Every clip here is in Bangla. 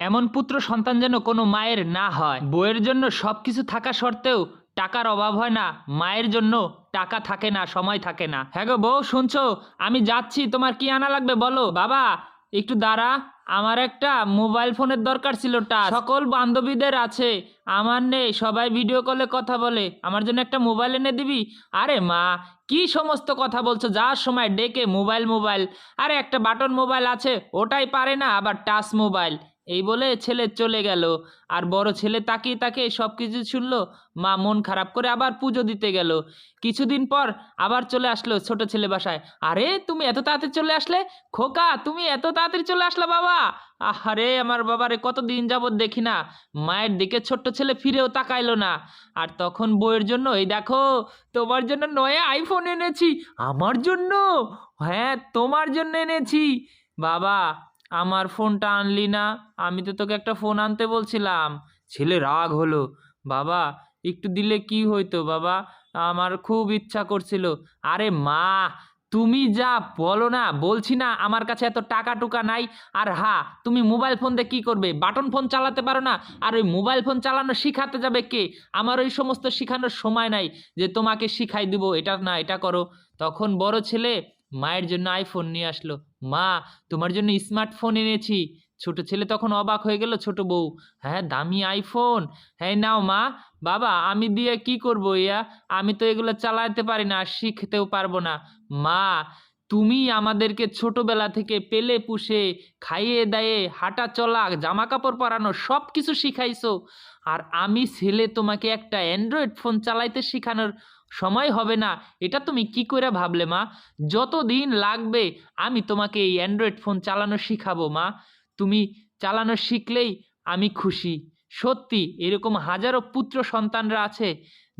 এমন পুত্র সন্তান যেন কোনো মায়ের না হয়। বউয়ের জন্য সবকিছু থাকা সত্ত্বেও টাকার অভাব হয় না, মায়ের জন্য টাকা থাকে না, সময় থাকে না। হ্যাঁ গো বউ, শুনছো? আমি যাচ্ছি, তোমার কি আনা লাগবে বলো। বাবা একটু দাঁড়া, আমার একটা মোবাইল ফোনের দরকার ছিল। সকল বান্ধবীদের আছে, আমার নেই, সবাই ভিডিও কলে কথা বলে, আমার জন্য একটা মোবাইল এনে দিবি? আরে মা, কি সমস্ত কথা বলছো, যাওয়ার সময় ডেকে মোবাইল মোবাইল। আরে একটা বাটন মোবাইল আছে, ওটাই পারে না, আবার টাচ মোবাইল। এই বলে ছেলে চলে গেল। আর বড় ছেলে তাকিয়ে তাকিয়ে সব কিছু শুনলো। মা মন খারাপ করে আবার পুজো দিতে গেল। কিছুদিন পর আবার চলে আসলো ছোট ছেলে বাসায়। আরে তুমি এত তাড়াতাড়ি চলে আসলে? খোকা তুমি এত তাড়াতাড়ি চলে আসলা বাবা? আরে আমার বাবারে কতদিন যাবত দেখি না। মায়ের দিকে ছোট্ট ছেলে ফিরেও তাকাইলো না। আর তখন বউয়ের জন্য, এই দেখো তোমার জন্য নয়া আইফোন এনেছি। আমার জন্য? হ্যাঁ তোমার জন্য এনেছি। বাবা আমার ফোনটা আনলি না? আমি তো তোকে একটা ফোন আনতে বলছিলাম। ছেলে রাগ হলো। বাবা একটু দিলে কি হইতো বাবা, আমার খুব ইচ্ছা করছিল। আরে মা তুমি যা বলো না, বলছি না আমার কাছে এত টাকা টুকা নাই। আর হ্যাঁ, তুমি মোবাইল ফোন দিয়ে কি করবে? বাটন ফোন চালাতে পারো না, আর ওই মোবাইল ফোন চালানো শিখাতে যাবে কে? আমার ওই সমস্ত শিখানোর সময় নাই যে তোমাকে শিখাই দিব এটা না এটা করো। তখন বড় ছেলে মায়ের জন্য আইফোন নিয়ে আসলো। মা তোমার জন্য স্মার্টফোন এনেছি। ছোট ছেলে তখন অবাক হয়ে গেল। ছোট বউ, হ্যাঁ দামি আইফোন? হ্যাঁ নাও মা। বাবা আমি দিয়ে কি করবো ইয়া? আমি তো এগুলো চালাতে পারি না, শিখতেও পারবো না। মা তুমি আমাদেরকে ছোটবেলা থেকে পেলে পুষে খাইয়ে দাইয়ে হাঁটা চলা জামা কাপড় পরানো সব কিছু শিখাইছো, আর আমি ছেলে তোমাকে একটা অ্যান্ড্রয়েড ফোন চালাইতে শেখানোর সময় হবে না? এটা তুমি কি করে ভাবলে মা? যতদিন লাগবে আমি তোমাকে এই অ্যান্ড্রয়েড ফোন চালানো শিখাবো মা। তুমি চালানো শিখলেই আমি খুশি। সত্যি এরকম হাজারো পুত্র সন্তানরা আছে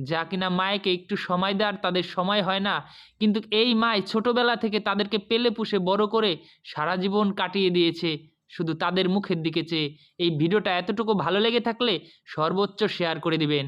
যা কিনা মায়েকে একটু সময় দেওয়ার তাদের সময় হয় না, কিন্তু এই মায় ছোটবেলা থেকে তাদেরকে পেলে পুষে বড় করে সারা জীবন কাটিয়ে দিয়েছে শুধু তাদের মুখের দিকে চেয়ে। এই ভিডিওটা এতটুকু ভালো লেগে থাকলে সর্বোচ্চ শেয়ার করে দিবেন।